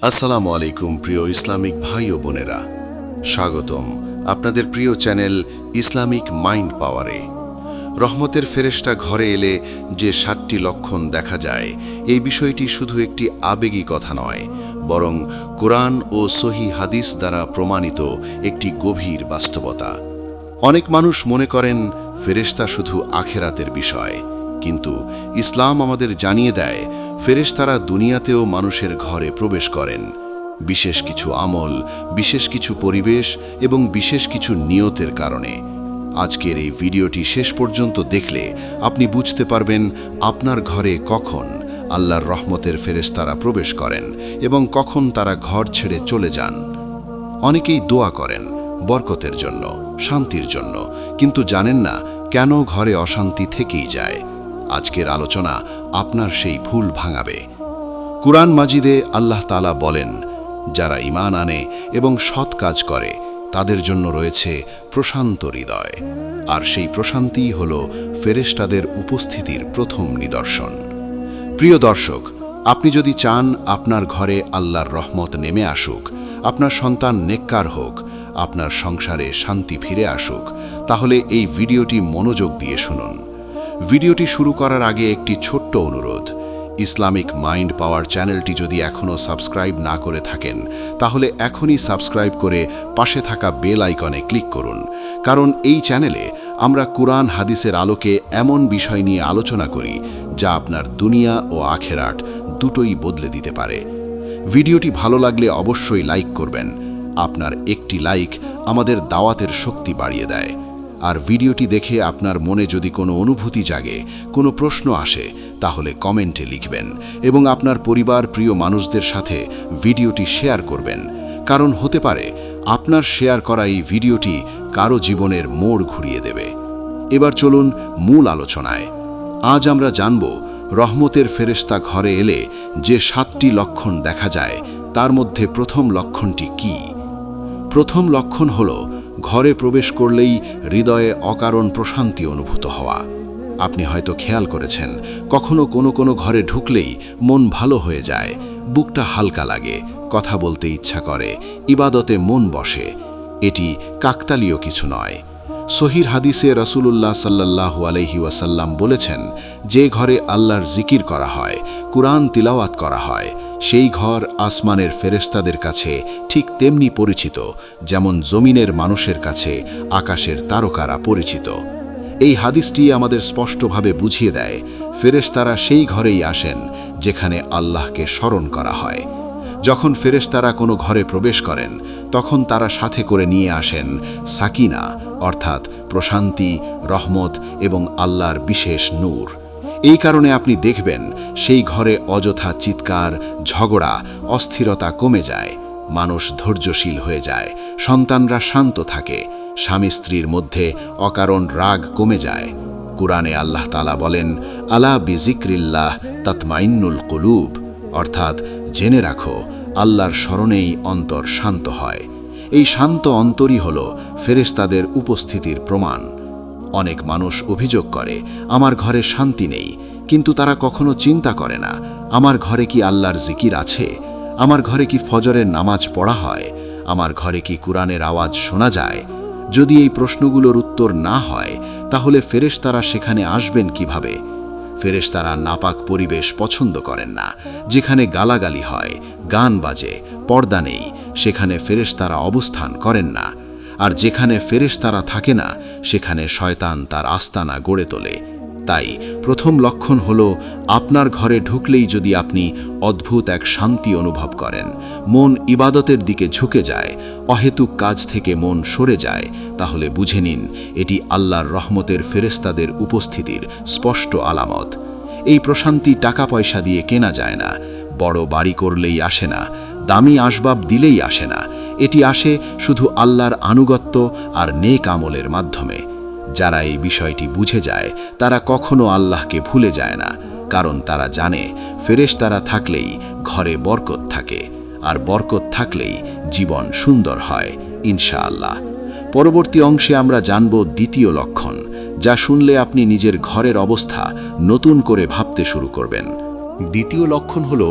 আসসালামু আলাইকুম প্রিয় ইসলামিক ভাই ও বোনেরা, স্বাগতম আপনাদের প্রিয় চ্যানেল ইসলামিক মাইন্ড পাওয়ারে। রহমতের ফেরেশতা ঘরে এলে যে 7টি লক্ষণ দেখা যায়, এই বিষয়টি শুধু একটি আবেগী কথা নয়, বরং কোরআন ও সহিহ হাদিস দ্বারা প্রমাণিত একটি গভীর বাস্তবতা। অনেক মানুষ মনে করেন ফেরেশতা শুধু আখেরাতের বিষয়, কিন্তু ইসলাম আমাদের জানিয়ে দেয় ফেরেশতারা দুনিয়াতেও মানুষের ঘরে প্রবেশ করেন, বিশেষ কিছু আমল, বিশেষ কিছু পরিবেশ এবং বিশেষ কিছু নিয়তের কারণে। আজকের এই ভিডিওটি শেষ পর্যন্ত দেখলে আপনি বুঝতে পারবেন আপনার ঘরে কখন আল্লাহর রহমতের ফেরেশতারা প্রবেশ করেন এবং কখন তারা ঘর ছেড়ে চলে যান। অনেকেই দোয়া করেন বরকতের জন্য, শান্তির জন্য, কিন্তু জানেন না কেন ঘরে অশান্তি থেকেই যায়। আজকের আলোচনা আপনার সেই ভুল ভাঙাবে। কুরআন মাজিদে আল্লাহ তাআলা বলেন, যারা ঈমান আনে এবং সৎ কাজ করে তাদের জন্য রয়েছে প্রশান্ত হৃদয়, আর সেই প্রশান্তিই হল ফেরেশতাদের উপস্থিতির প্রথম নিদর্শন। প্রিয় দর্শক, আপনি যদি চান আপনার ঘরে আল্লাহর রহমত নেমে আসুক, আপনার সন্তান নেককার হোক, আপনার সংসারে শান্তি ফিরে আসুক, তাহলে এই ভিডিওটি মনোযোগ দিয়ে শুনুন। ভিডিওটি শুরু করার আগে একটি ছোট্ট অনুরোধ, ইসলামিক মাইন্ড পাওয়ার চ্যানেলটি যদি এখনও সাবস্ক্রাইব না করে থাকেন, তাহলে এখনই সাবস্ক্রাইব করে পাশে থাকা বেল আইকনে ক্লিক করুন, কারণ এই চ্যানেলে আমরা কুরআন হাদিসের আলোকে এমন বিষয় নিয়ে আলোচনা করি যা আপনার দুনিয়া ও আখেরাত দুটোই বদলে দিতে পারে। ভিডিওটি ভালো লাগলে অবশ্যই লাইক করবেন। আপনার একটি লাইক আমাদের দাওয়াতের শক্তি বাড়িয়ে দেয়। আর ভিডিওটি দেখে আপনার মনে যদি কোনো অনুভূতি জাগে, কোনো প্রশ্ন আসে, তাহলে কমেন্টে লিখবেন এবং আপনার পরিবার, প্রিয় মানুষদের সাথে ভিডিওটি শেয়ার করবেন, কারণ হতে পারে আপনার শেয়ার করা এই ভিডিওটি কারো জীবনের মোড় ঘুরিয়ে দেবে। এবার চলুন মূল আলোচনায়। আজ আমরা জানব রহমতের ফেরেশতা ঘরে এলে যে 7টি লক্ষণ দেখা যায়, তার মধ্যে প্রথম লক্ষণটি কি? প্রথম লক্ষণ হল ঘরে প্রবেশ করলেই হৃদয়ে অকারণ প্রশান্তি অনুভূত হওয়া। আপনি হয়তো খেয়াল করেছেন, কখনো কোনো ঘরে ঢুকলেই মন ভালো হয়ে যায়, বুকটা হালকা লাগে, কথা বলতে ইচ্ছা করে, ইবাদতে মন বসে। এটি কাকতালীয় কিছু নয়। সহিহ হাদিসে রাসূলুল্লাহ সাল্লাল্লাহু আলাইহি ওয়াসাল্লাম বলেছেন, যে ঘরে আল্লাহর জিকির করা হয়, কুরআন তিলাওয়াত করা হয়, সেই ঘর আসমানের ফেরেশতাদের কাছে ঠিক তেমনি পরিচিত যেমন জমিনের মানুষের কাছে আকাশের তারকারা পরিচিত। এই হাদিসটি আমাদের স্পষ্টভাবে বুঝিয়ে দেয়, ফেরেশতারা সেই ঘরেই আসেন যেখানে আল্লাহকে স্মরণ করা হয়। যখন ফেরেশতারা কোনো ঘরে প্রবেশ করেন, তখন তারা সাথে করে নিয়ে আসেন সাকিনা, অর্থাৎ প্রশান্তি, রহমত এবং আল্লাহর বিশেষ নূর। এই কারণে আপনি দেখবেন সেই ঘরে অযথা চিৎকার, ঝগড়া, অস্থিরতা কমে যায়, মানুষ ধৈর্যশীল হয়ে যায়, সন্তানরা শান্ত থাকে, স্বামী স্ত্রীর মধ্যে অকারণ রাগ কমে যায়। কুরআনে আল্লাহ তাআলা বলেন, আলা বিজিক্রিল্লাহ তাতমাইন্নুল কুলুব, অর্থাৎ জেনে রাখো আল্লাহর স্মরণেই অন্তর শান্ত হয়। এই শান্ত অন্তরই হল ফেরেশতাদের উপস্থিতির প্রমাণ। অনেক মানুষ অভিযোগ করে, আমার ঘরে শান্তি নেই, কিন্তু তারা কখনো চিন্তা করে না, আমার ঘরে কি আল্লাহর জিকির আছে? আমার ঘরে কি ফজরের নামাজ পড়া হয়? আমার ঘরে কি কুরআনের আওয়াজ শোনা যায়? যদি এই প্রশ্নগুলোর উত্তর না হয়, তাহলে ফেরেশতারা সেখানে আসবেন কিভাবে? ফেরেশতারা নাপাক পরিবেশ পছন্দ করেন না। যেখানে গালাগালি হয়, গান বাজে, পর্দা নেই, সেখানে ফেরেশতারা অবস্থান করেন না। আর যেখানে ফেরেশতারা থাকে না, সেখানে শয়তান তার আস্তানা গড়ে তোলে। তাই প্রথম লক্ষণ হল, আপনার ঘরে ঢুকলেই যদি আপনি অদ্ভুত এক শান্তি অনুভব করেন, মন ইবাদতের দিকে ঝুঁকে যায়, অহেতুক কাজ থেকে মন সরে যায়, তাহলে বুঝে নিন এটি আল্লাহর রহমতের ফেরেশতাদের উপস্থিতির স্পষ্ট আলামত। এই প্রশান্তি টাকা পয়সা দিয়ে কেনা যায় না, বড় বাড়ি করলেই আসে না, দামি আসবাব দিলেই আসে না। এটি আসে শুধু আল্লাহর আনুগত্য আর নেক আমলের মাধ্যমে। যারা এই বিষয়টি বুঝে যায়, তারা কখনো আল্লাহকে ভুলে যায় না, কারণ তারা জানে ফেরেশতারা থাকলেই ঘরে বরকত থাকে, আর বরকত থাকলেই জীবন সুন্দর হয় ইনশাআল্লাহ। পরবর্তী অংশে আমরা জানব দ্বিতীয় লক্ষণ, যা শুনলে আপনি নিজের ঘরের অবস্থা নতুন করে ভাবতে শুরু করবেন। দ্বিতীয় লক্ষণ হল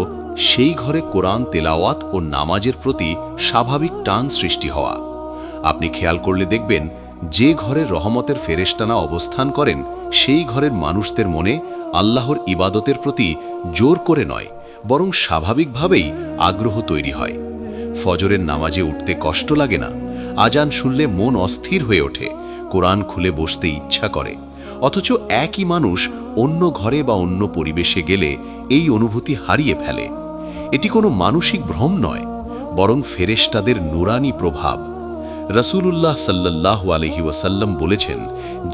সেই ঘরে কোরআন তেলাওয়াত ও নামাজের প্রতি স্বাভাবিক টান সৃষ্টি হওয়া। আপনি খেয়াল করলে দেখবেন, যে ঘরে রহমতের ফেরেশতারা অবস্থান করেন সেই ঘরের মানুষদের মনে আল্লাহর ইবাদতের প্রতি জোর করে নয়, বরং স্বাভাবিকভাবেই আগ্রহ তৈরি হয়। ফজরের নামাজে উঠতে কষ্ট লাগে না, আজান শুনলে মন অস্থির হয়ে ওঠে, কোরআন খুলে বসতে ইচ্ছা করে। অথচ একই মানুষ অন্য ঘরে বা অন্য পরিবেশে গেলে এই অনুভূতি হারিয়ে ফেলে। এটি কোনো মানসিক ভ্রম নয়, বরং ফেরেশতাদের নুরানি প্রভাব। রাসূলুল্লাহ সাল্লাল্লাহু আলাইহি ওয়াসাল্লাম বলেছেন,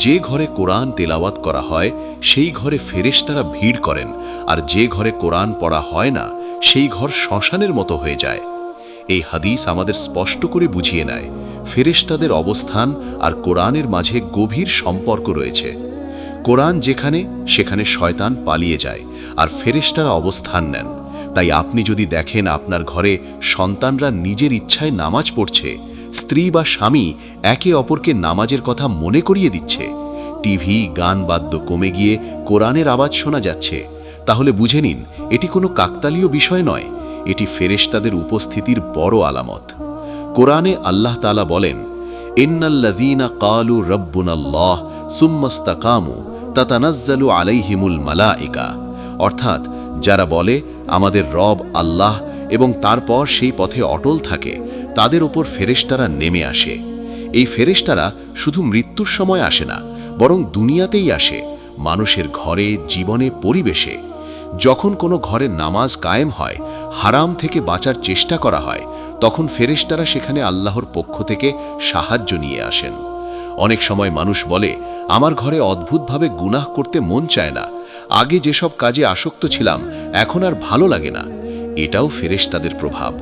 যে ঘরে কোরআন তেলাওয়াত করা হয় সেই ঘরে ফেরেশতারা ভিড় করেন, আর যে ঘরে কোরআন পড়া হয় না সেই ঘর শ্মশানের মতো হয়ে যায়। এই হাদিস আমাদের স্পষ্ট করে বুঝিয়ে নেয়, ফেরেশতাদের অবস্থান আর কোরআনের মাঝে গভীর সম্পর্ক রয়েছে। কোরআন যেখানে, সেখানে শয়তান পালিয়ে যায় আর ফেরেশতারা অবস্থান নেন। তাই আপনি যদি দেখেন আপনার ঘরে সন্তানরা নিজের ইচ্ছায় নামাজ পড়ছে, স্ত্রী বা স্বামী একে অপরকে নামাজের কথা মনে করিয়ে দিচ্ছে, টিভি গান বাদ্য কমে গিয়ে কোরআনের আওয়াজ শোনা যাচ্ছে, তাহলে বুঝে নিন এটি কোনো কাকতালীয় বিষয় নয়, এটি ফেরেশতাদের উপস্থিতির বড় আলামত। কোরআনে আল্লাহ তাআলা বলেন, ইন্নাল্লাযীনা ক্বালু রাব্বুনাল্লাহ সুম্মা ইসতাকামু তাতানাজ্জালু আলাইহিমুল মালায়েকা, অর্থাৎ যারা বলে আমাদের রব আল্লাহ এবং তারপর সেই পথে অটল থাকে, তাদের ওপর ফেরেশতারা নেমে আসে। এই ফেরেশতারা শুধু মৃত্যুর সময় আসে না, বরং দুনিয়াতেই আসে, মানুষের ঘরে, জীবনে, পরিবেশে। যখন কোনো ঘরে নামাজ কায়েম হয়, হারাম থেকে বাঁচার চেষ্টা করা হয়, তখন ফেরেশতারা সেখানে আল্লাহর পক্ষ থেকে সাহায্য নিয়ে আসেন। অনেক সময় মানুষ বলে, আমার ঘরে অদ্ভুতভাবে গুনাহ করতে মন চায় না, আগে যেসব কাজে আসক্ত ছিলাম এখন আর ভালো লাগে না। এটাও ফেরেশতাদের প্রভাব,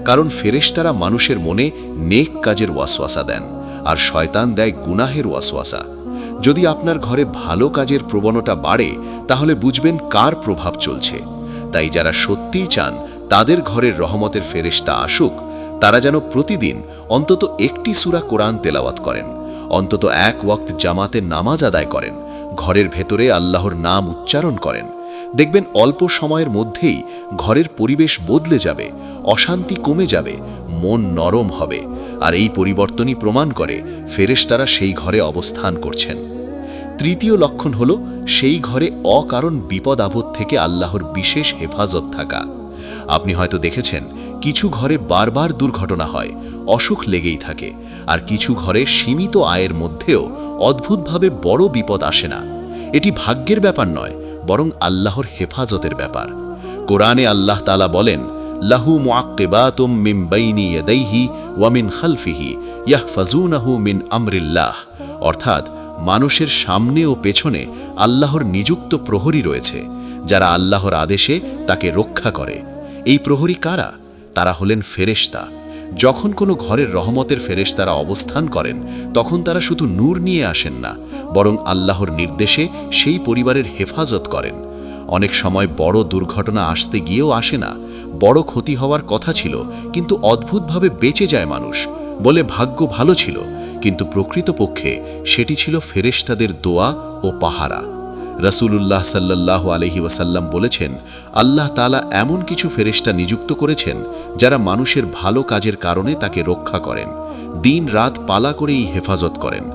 কারণ ফেরেশতারা মানুষের মনে নেক কাজের ওয়াসওয়াসা দেন, আর শয়তান দেয় গুনাহের ওয়াসওয়াসা। যদি আপনার ঘরে ভালো কাজের প্রবণতা বাড়ে, তাহলে বুঝবেন কার প্রভাব চলছে। তাই যারা সত্যিই চান তাদের ঘরের রহমতের ফেরেশতা আসুক, তারা যেন প্রতিদিন অন্তত একটি সূরা কোরআন তেলাওয়াত করেন, অন্তত এক ওয়াক্ত জামাতে নামাজ আদায় করেন, ঘরের ভেতরে আল্লাহর নাম উচ্চারণ করেন। দেখবেন অল্প সময়ের মধ্যেই ঘরের পরিবেশ বদলে যাবে, অশান্তি কমে যাবে, মন নরম হবে। আর এই পরিবর্তনই প্রমাণ করে ফেরেশতারা সেই ঘরে অবস্থান করছেন। তৃতীয় লক্ষণ হল সেই ঘরে অকারণ বিপদ আপদ থেকে আল্লাহর বিশেষ হেফাজত থাকা। আপনি হয়তো দেখেছেন, কিছু ঘরে বারবার দুর্ঘটনা হয়, অসুখ লেগেই থাকে, আর কিছু ঘরে সীমিত আয়ের মধ্যেও অদ্ভুতভাবে বড় বিপদ আসে না। এটি ভাগ্যের ব্যাপার নয়, বরং আল্লাহর হেফাজতের ব্যাপার। কোরআনে আল্লাহ তাআলা বলেন, লাহু মুআক্কিবাতুম মিন বাইনি ইয়াদাইহি ওয়া মিন খালফিহি ইয়াহফাজুনাহু মিন আমরিল্লাহ, অর্থাৎ মানুষের সামনে ও পেছনে আল্লাহর নিযুক্ত প্রহরী রয়েছে, যারা আল্লাহর আদেশে তাকে রক্ষা করে। এই প্রহরী কারা? তারা হলেন ফেরেশতা। যখন কোনো ঘরের রহমতের ফেরেশতারা অবস্থান করেন, তখন তারা শুধু নূর নিয়ে আসেন না, বরং আল্লাহর নির্দেশে সেই পরিবারের হেফাজত করেন। অনেক সময় বড় দুর্ঘটনা আসতে গিয়েও আসে না, বড় ক্ষতি হওয়ার কথা ছিল কিন্তু অদ্ভুতভাবে বেঁচে যায় মানুষ, বলে ভাগ্য ভালো ছিল, কিন্তু প্রকৃতপক্ষে সেটি ছিল ফেরেশতাদের দোয়া ও পাহারা। রাসূলুল্লাহ সাল্লাল্লাহু আলাইহি ওয়াসাল্লাম বলেছেন, আল্লাহ তাআলা এমন কিছু ফেরেশতা নিযুক্ত করেছেন যারা মানুষের ভালো কাজের কারণে তাকে রক্ষা করেন, দিন রাত পালা করেই হেফাজত করেন।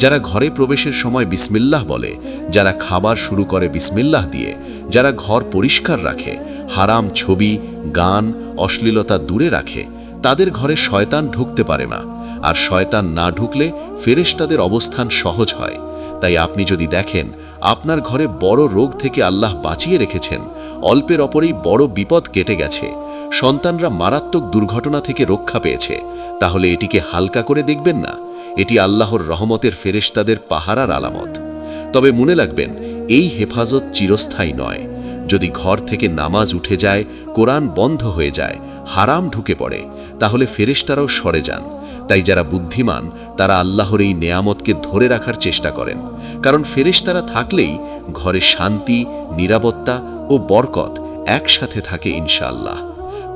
যারা ঘরে প্রবেশের সময় বিসমিল্লাহ বলে, যারা খাবার শুরু করে বিসমিল্লাহ দিয়ে, যারা ঘর পরিষ্কার রাখে, হারাম ছবি, গান, অশ্লীলতা দূরে রাখে, তাদের ঘরে শয়তান ঢুকতে পারে না, আর শয়তান না ঢুকলে ফেরেশতাদের অবস্থান সহজ হয়। তাই আপনি যদি দেখেন আপনার ঘরে বড় রোগ থেকে আল্লাহ বাঁচিয়ে রেখেছেন, অল্পের অপরেই বড় বিপদ কেটে গেছে, সন্তানরা মারাত্মক দুর্ঘটনা থেকে রক্ষা পেয়েছে, তাহলে এটিকে হালকা করে দেখবেন না, এটি আল্লাহর রহমতের ফেরেশতাদের পাহারার আলামত। তবে মনে রাখবেন, এই হেফাজত চিরস্থায়ী নয়। যদি ঘর থেকে নামাজ উঠে যায়, কোরআন বন্ধ হয়ে যায়, হারাম ঢুকে পড়ে, তাহলে ফেরেশতারাও সরে যান। তাই যারা বুদ্ধিমান তারা আল্লাহর এই নেয়ামতকে ধরে রাখার চেষ্টা করেন, কারণ ফেরেশতারা থাকলেই ঘরে শান্তি, নিরাপত্তা ও বরকত একসাথে থাকে ইনশাআল্লাহ।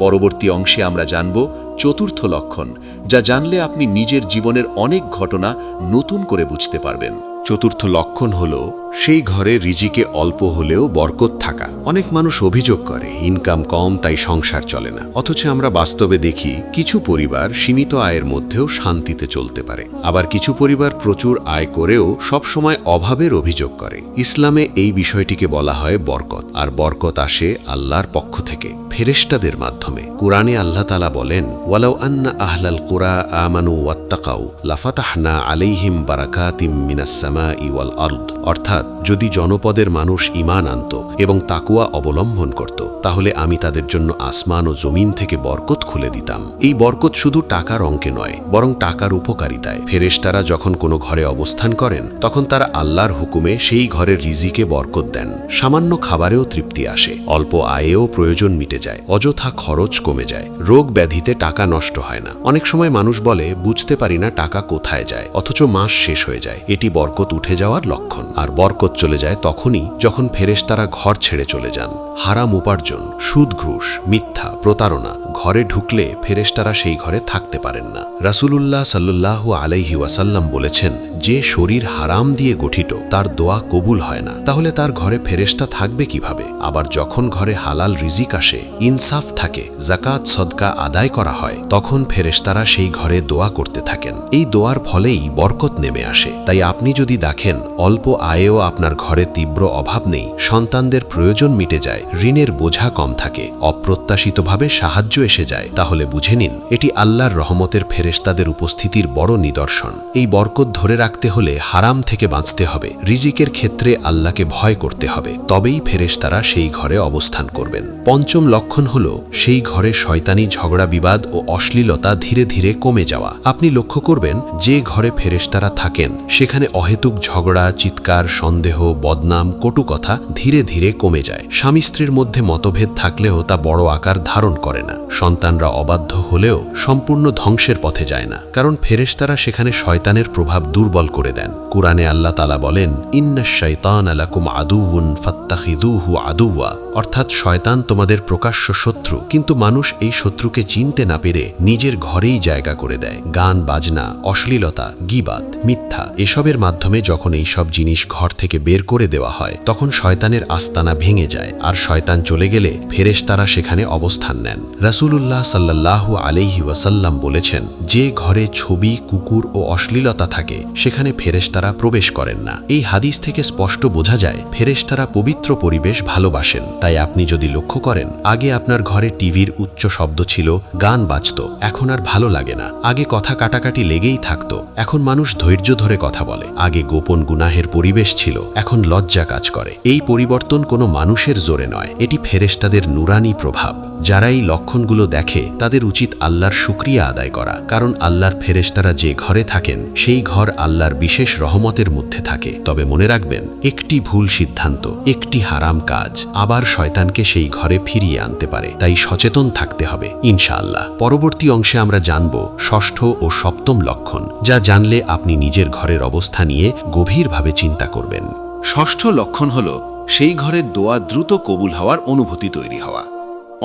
পরবর্তী অংশে আমরা জানব চতুর্থ লক্ষণ, যা জানলে আপনি নিজের জীবনের অনেক ঘটনা নতুন করে বুঝতে পারবেন। চতুর্থ লক্ষণ হল সেই ঘরে রিজিকে অল্প হলেও বরকত থাকা। অনেক মানুষ অভিযোগ করে ইনকাম কম তাই সংসার চলে না, অথচ আমরা বাস্তবে দেখি কিছু পরিবার সীমিত আয়ের মধ্যেও শান্তিতে চলতে পারে। আবার কিছু পরিবার প্রচুর আয় করেও সবসময় অভাবের অভিযোগ করে। ইসলামে এই বিষয়টিকে বলা হয় বরকত, আর বরকত আসে আল্লাহর পক্ষ থেকে, ফেরেশতাদের মাধ্যমে। কুরআনে আল্লাহ তাআলা বলেন, ওয়ালাউ আন্না আহলাল কুরা আমানু ওয়াত্তাকাউ লাফাতাহনা আলাইহিম বারাকাতিম মিনাস সামাই ওয়াল আরদ। অর্থাৎ যদি জনপদের মানুষ ঈমান আনত এবং তাকওয়া অবলম্বন করত, তাহলে আমি তাদের জন্য আসমান ও জমিন থেকে বরকত খুলে দিতাম। এই বরকত শুধু টাকার অঙ্কে নয়, বরং টাকার উপকারিতায়। ফেরেশতারা যখন কোনো ঘরে অবস্থান করেন, তখন তারা আল্লাহর হুকুমে সেই ঘরের রিজিকে বরকত দেন। সামান্য খাবারেও তৃপ্তি আসে, অল্প আয়েও প্রয়োজন মিটে যায়, অযথা খরচ কমে যায়, রোগ ব্যাধিতে টাকা নষ্ট হয় না। অনেক সময় মানুষ বলে বুঝতে পারি না টাকা কোথায় যায়, অথচ মাস শেষ হয়ে যায়। এটি বরকত উঠে যাওয়ার লক্ষণ। আর বরকত চলে যায় তখনই যখন ফেরেশতারা ঘর ছেড়ে চলে যান। হারাম উপার্জন, সুদ, ঘুষ, মিথ্যা, প্রতারণা ঘরে ঢুকলে ফেরেশতারা সেই ঘরে থাকতে পারেন না। রাসূলুল্লাহ সাল্লাল্লাহু আলাইহি ওয়াসাল্লাম বলেছেন, যে শরীর হারাম দিয়ে গঠিত তার দোয়া কবুল হয় না, তাহলে তার ঘরে ফেরেশতা থাকবে কিভাবে? আবার যখন ঘরে হালাল রিজিক আসে, ইনসাফ থাকে, যাকাত সদকা আদায় করা হয়, তখন ফেরেশতারা সেই ঘরে দোয়া করতে থাকেন। এই দোয়ার ফলেই বরকত নেমে আসে। তাই আপনি যদি দেখেন অল্প আয়েও আপনার ঘরে তীব্র অভাব নেই, সন্তানদের প্রয়োজন মিটে যায়, ঋণের বোঝা কম থাকে, অপ্রত্যাশিতভাবে সাহায্য এসে যায়, তাহলে বুঝে নিন এটি আল্লাহর রহমতের ফেরেশতাদের উপস্থিতির বড় নিদর্শন। এই বরকত ধরে রাখতে হলে হারাম থেকে বাঁচতে হবে, রিজিকের ক্ষেত্রে আল্লাহকে ভয় করতে হবে, তবেই ফেরেশতারা সেই ঘরে অবস্থান করবেন। পঞ্চম লক্ষণ হল সেই ঘরে শয়তানি ঝগড়া বিবাদ ও অশ্লীলতা ধীরে ধীরে কমে যাওয়া। আপনি লক্ষ্য করবেন যে ঘরে ফেরেশতারা থাকেন সেখানে অহেতুক ঝগড়া, চিৎকার, সন্দেহ, বদনাম, কটু কথা ধীরে ধীরে কমে যায়। স্বামী স্ত্রীর মধ্যে মতভেদ থাকলেও তা বড় আকার ধারণ করে না। সন্তানরা অবাধ্য হলেও সম্পূর্ণ ধ্বংসের পথে যায় না, কারণ ফেরেশতারা সেখানে শয়তানের প্রভাব দুর্বল করে দেন। কুরআনে আল্লাহ তাআলা বলেন, ইন্নাশ শাইতানা লাকুম আদুউন ফাত্তাখিযুহু আদুওয়া। অর্থাৎ শয়তান তোমাদের প্রকাশ্য শত্রু, কিন্তু মানুষ এই শত্রুকে চিনতে না পেরে নিজের ঘরেই জায়গা করে দেয়। গান বাজনা, অশ্লীলতা, গীবাত, মিথ্যা এসবের মাধ্যমে যখন এই সব জিনিস ঘর থেকে বের করে দেওয়া হয়, তখন শয়তানের আস্তানা ভেঙে যায়, আর শয়তান চলে গেলে ফেরেশতারা সেখানে অবস্থান নেন। রাসূলুল্লাহ সাল্লাল্লাহু আলাইহি ওয়াসাল্লাম বলেছেন, যে ঘরে ছবি, কুকুর ও অশ্লীলতা থাকে সেখানে ফেরেশতারা প্রবেশ করেন না। এই হাদিস থেকে স্পষ্ট বোঝা যায় ফেরেশতারা পবিত্র পরিবেশ ভালোবাসেন। তাই আপনি যদি লক্ষ্য করেন আগে আপনার ঘরে টিভির উচ্চ শব্দ ছিল, গান বাজতো, এখন আর ভালো লাগে না। আগে কথা কাটাকাটি লেগেই থাকতো, এখন মানুষ ধৈর্য ধরে কথা বলে। আগে গোপন গুনাহের পরিবেশ ছিল, এখন লজ্জা কাজ করে। এই পরিবর্তন কোনো মানুষের জোরে নয়, এটি ফেরেশতাদের নুরানি প্রভাব। যারা এই লক্ষণগুলো দেখে তাদের উচিত আল্লাহর শুকরিয়া আদায় করা, কারণ আল্লাহর ফেরেশতারা যে ঘরে থাকেন সেই ঘর আল্লাহর বিশেষ রহমতের মধ্যে থাকে। তবে মনে রাখবেন, একটি ভুল সিদ্ধান্ত, একটি হারাম কাজ আবার শয়তানকে সেই ঘরে ফিরিয়ে আনতে পারে। তাই সচেতন থাকতে হবে ইনশাআল্লাহ। পরবর্তী অংশে আমরা জানব ষষ্ঠ ও সপ্তম লক্ষণ, যা জানলে আপনি নিজের ঘরের অবস্থা নিয়ে গভীরভাবে চিন্তা করবেন। ষষ্ঠ লক্ষণ হল সেই ঘরে দোয়া দ্রুত কবুল হওয়ার অনুভূতি তৈরি হওয়া।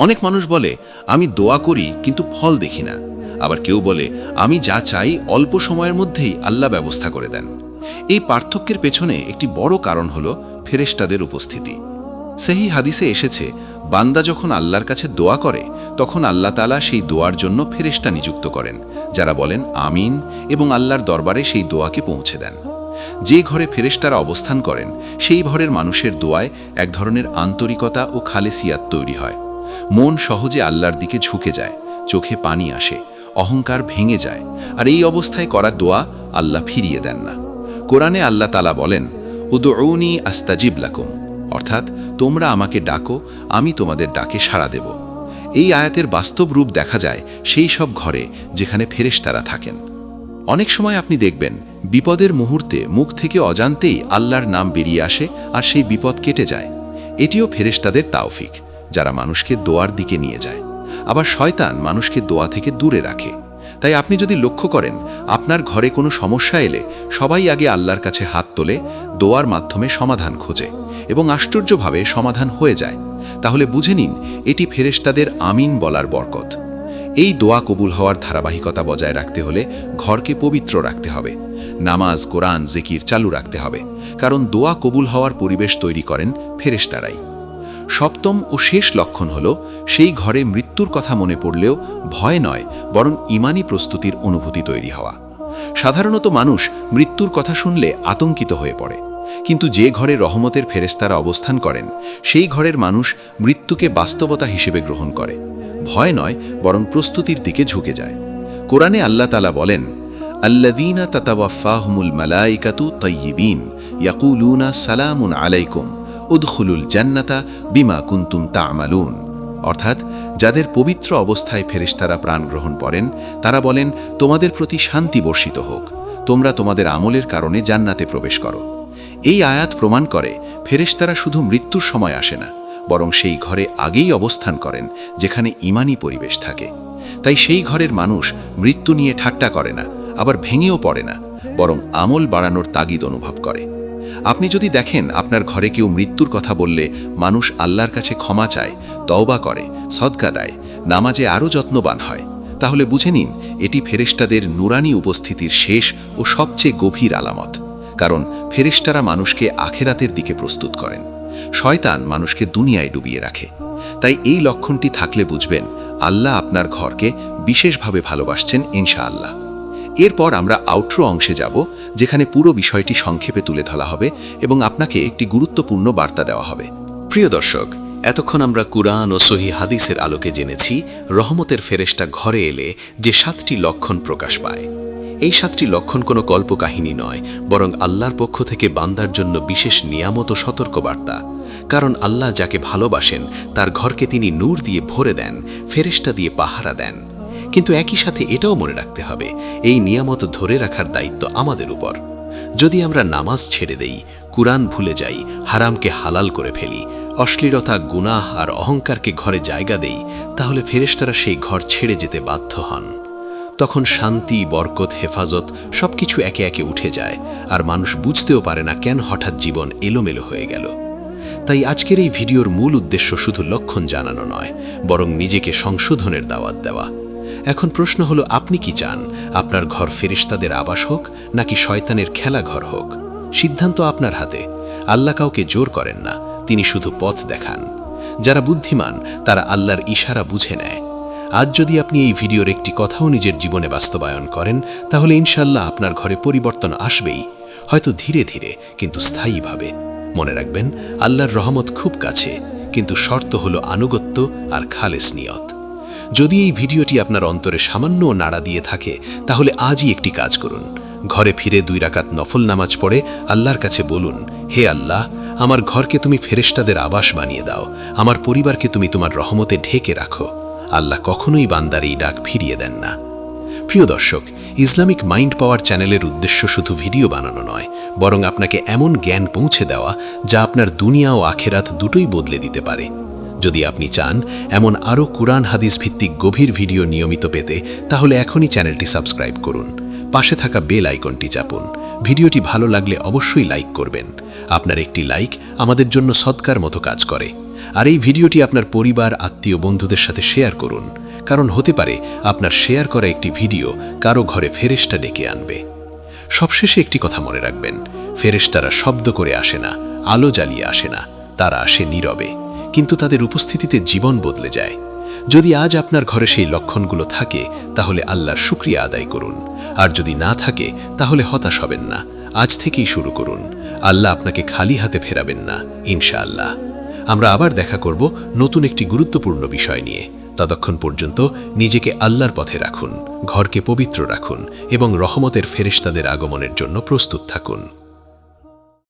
অনেক মানুষ বলে আমি দোয়া করি কিন্তু ফল দেখি না। আবার কেউ বলে আমি যা চাই অল্প সময়ের মধ্যেই আল্লাহ ব্যবস্থা করে দেন। এই পার্থক্যের পেছনে একটি বড় কারণ হল ফেরেশতাদের উপস্থিতি। সহিহ হাদিসে এসেছে, বান্দা যখন আল্লাহর কাছে দোয়া করে তখন আল্লাহ তাআলা সেই দোয়ার জন্য ফেরেশতা নিযুক্ত করেন, যারা বলেন আমিন এবং আল্লাহর দরবারে সেই দোয়াকে পৌঁছে দেন। যে ঘরে ফেরেশতারা অবস্থান করেন সেই ঘরের মানুষের দোয়ায় এক ধরনের আন্তরিকতা ও খালেসিয়াত তৈরি হয়। মন সহজে আল্লাহর দিকে ঝুঁকে যায়, চোখে পানি আসে, অহংকার ভেঙে যায়। আর এই অবস্থায় করা দোয়া আল্লাহ ফিরিয়ে দেন না। কোরআনে আল্লাহ তাআলা বলেন, উদউনি আস্তাজিব লাকুম, অর্থাৎ তোমরা আমাকে ডাকো, আমি তোমাদের ডাকে সাড়া দেব। এই আয়াতের বাস্তব রূপ দেখা যায় সেই সব ঘরে যেখানে ফেরেশতারা থাকেন। অনেক সময় আপনি দেখবেন বিপদের মুহূর্তে মুখ থেকে অজান্তেই আল্লাহর নাম বেরিয়ে আসে আর সেই বিপদ কেটে যায়। এটিও ফেরেশতাদের তাওফিক, যারা মানুষকে দোয়ার দিকে নিয়ে যায়। আবার শয়তান মানুষকে দোয়া থেকে দূরে রাখে। তাই আপনি যদি লক্ষ্য করেন আপনার ঘরে কোনো সমস্যা এলে সবাই আগে আল্লাহর কাছে হাত তোলে, দোয়ার মাধ্যমে সমাধান খোঁজে এবং আশ্চর্যভাবে সমাধান হয়ে যায়, তাহলে বুঝে নিন এটি ফেরেশতাদের আমিন বলার বরকত। এই দোয়া কবুল হওয়ার ধারাবাহিকতা বজায় রাখতে হলে ঘরকে পবিত্র রাখতে হবে। নামাজ, কোরআন, জিকির চালু রাখতে হবে, কারণ দোয়া কবুল হওয়ার পরিবেশ তৈরি করেন ফেরেশতারাই। সপ্তম ও শেষ লক্ষণ হল সেই ঘরে মৃত্যুর কথা মনে পড়লেও ভয় নয়, বরং ঈমানি প্রস্তুতির অনুভূতি তৈরি হওয়া। সাধারণত মানুষ মৃত্যুর কথা শুনলে আতঙ্কিত হয়ে পড়ে, কিন্তু যে ঘরে রহমতের ফেরেশতারা অবস্থান করেন সেই ঘরের মানুষ মৃত্যুকে বাস্তবতা হিসেবে গ্রহণ করে, ভয় নয় বরং প্রস্তুতির দিকে ঝুঁকে যায়। কোরআনে আল্লাহ তাআলা বলেন, আল্লাযীনা তাতাওয়াফাহুমুল মালাইকাতু তাইয়্যিবিন ইয়াকুলুনা সালামুন আলাইকুম উদখুলুল জান্নাতা বিমা কুনতুম তা'মালুন। অর্থাৎ যাদের পবিত্র অবস্থায় ফেরেশতারা প্রাণ গ্রহণ করেন তারা বলেন, তোমাদের প্রতি শান্তি বর্ষিত হোক, তোমরা তোমাদের আমলের কারণে জান্নাতে প্রবেশ করো। এই আয়াত প্রমাণ করে ফেরেশতারা শুধু মৃত্যুর সময় আসে না, বরং সেই ঘরে আগেই অবস্থান করেন যেখানে ঈমানি পরিবেশ থাকে। তাই সেই ঘরের মানুষ মৃত্যু নিয়ে ঠাট্টা করে না, আবার ভেঙেও পড়ে না, বরং আমল বাড়ানোর তাগিদ অনুভব করে। আপনি যদি দেখেন আপনার ঘরে কেউ মৃত্যুর কথা বললে মানুষ আল্লাহর কাছে ক্ষমা চায়, তওবা করে, সদকা দেয়, নামাজে আরও যত্নবান হয়, তাহলে বুঝে নিন এটি ফেরেশতাদের নুরানি উপস্থিতির শেষ ও সবচেয়ে গভীর আলামত। কারণ ফেরেশতারা মানুষকে আখেরাতের দিকে প্রস্তুত করেন, শয়তান মানুষকে দুনিয়ায় ডুবিয়ে রাখে। তাই এই লক্ষণটি থাকলে বুঝবেন আল্লাহ আপনার ঘরকে বিশেষভাবে ভালোবাসছেন ইনশাআল্লাহ। এরপর আমরা আউটরো অংশে যাব, যেখানে পুরো বিষয়টি সংক্ষেপে তুলে ধরা হবে এবং আপনাকে একটি গুরুত্বপূর্ণ বার্তা দেওয়া হবে। প্রিয় দর্শক, এতক্ষণ আমরা কুরআন ও সহিহ হাদিসের আলোকে জেনেছি রহমতের ফেরেশতা ঘরে এলে যে 7টি লক্ষণ প্রকাশ পায়। এই 7টি লক্ষণ কোনো কল্পকাহিনী নয়, বরং আল্লাহর পক্ষ থেকে বান্দার জন্য বিশেষ নিয়ামত ও সতর্কবার্তা। কারণ আল্লাহ যাকে ভালোবাসেন তার ঘরকে তিনি নূর দিয়ে ভরে দেন, ফেরেশতা দিয়ে পাহারা দেন। কিন্তু একই সাথে এটাও মনে রাখতে হবে এই নিয়ামত ধরে রাখার দায়িত্ব আমাদের উপর। যদি আমরা নামাজ ছেড়ে দেই, কুরআন ভুলে যাই, হারামকে হালাল করে ফেলি, অশ্লীলতা, গুনাহ আর অহংকারকে ঘরে জায়গা দেই, তাহলে ফেরেশতারা সেই ঘর ছেড়ে যেতে বাধ্য হন। তখন শান্তি, বরকত, হেফাজত সবকিছু একে একে উঠে যায়, আর মানুষ বুঝতেও পারে না কেন হঠাৎ জীবন এলোমেলো হয়ে গেল। তাই আজকের এই ভিডিওর মূল উদ্দেশ্য শুধু লক্ষণ জানানো নয়, বরং নিজেকে সংশোধনের দাওয়াত দেওয়া। এখন প্রশ্ন হলো, আপনি কি চান আপনার ঘর ফেরেশতাদের আবাস হোক নাকি শয়তানের খেলা ঘর হোক? সিদ্ধান্ত আপনার হাতে। আল্লাহ কাউকে জোর করেন না, তিনি শুধু পথ দেখান। যারা বুদ্ধিমান তারা আল্লাহর ইশারা বুঝে নেয়। আজ যদি আপনি এই ভিডিওর একটি কথাও নিজের জীবনে বাস্তবায়ন করেন, তাহলে ইনশাআল্লাহ আপনার ঘরে পরিবর্তন আসবেই, হয়তো ধীরে ধীরে কিন্তু স্থায়ীভাবে। মনে রাখবেন, আল্লাহর রহমত খুব কাছে, কিন্তু শর্ত হলো আনুগত্য আর খালেস নিয়ত। যদি এই ভিডিওটি আপনার অন্তরে সামান্য নাড়া দিয়ে থাকে, তাহলে আজই একটি কাজ করুন। ঘরে ফিরে 2 রাকাত নফল নামাজ পড়ে আল্লাহর কাছে বলুন, হে আল্লাহ, আমার ঘরকে তুমি ফেরেশতাদের আবাস বানিয়ে দাও, আমার পরিবারকে তুমি তোমার রহমতে ঢেকে রাখো। আল্লাহ কখনোই বান্দার এই ডাক ফিরিয়ে দেন না। প্রিয় দর্শক, ইসলামিক মাইন্ড পাওয়ার চ্যানেলের উদ্দেশ্য শুধু ভিডিও বানানো নয়, বরং আপনাকে এমন জ্ঞান পৌঁছে দেওয়া যা আপনার দুনিয়া ও আখেরাত দুটোই বদলে দিতে পারে। যদি আপনি চান এমন আরও কুরআন হাদিস ভিত্তিক গভীর ভিডিও নিয়মিত পেতে, তাহলে এখনই চ্যানেলটি সাবস্ক্রাইব করুন, পাশে থাকা বেল আইকনটি চাপুন। ভিডিওটি ভালো লাগলে অবশ্যই লাইক করবেন। আপনার একটি লাইক আমাদের জন্য সদকার মতো কাজ করে। আর এই ভিডিওটি আপনার পরিবার, আত্মীয়, বন্ধুদের সাথে শেয়ার করুন, কারণ হতে পারে আপনার শেয়ার করা একটি ভিডিও কারো ঘরে ফেরেশতা ডেকে আনবে। সবশেষে একটি কথা মনে রাখবেন, ফেরেশতারা শব্দ করে আসে না, আলো জ্বালিয়ে আসে না, তারা আসে নীরবে, কিন্তু তাদের উপস্থিতিতে জীবন বদলে যায়। যদি আজ আপনার ঘরে সেই লক্ষণগুলো থাকে, তাহলে আল্লাহর শুকরিয়া আদায় করুন। আর যদি না থাকে, তাহলে হতাশ হবেন না, আজ থেকেই শুরু করুন। আল্লাহ আপনাকে খালি হাতে ফেরাবেন না, ইনশাআল্লাহ। আমরা আবার দেখা করব নতুন একটি গুরুত্বপূর্ণ বিষয় নিয়ে। ততক্ষণ পর্যন্ত নিজেকে আল্লাহর পথে রাখুন, ঘরকে পবিত্র রাখুন এবং রহমতের ফেরেশতাদের আগমনের জন্য প্রস্তুত থাকুন।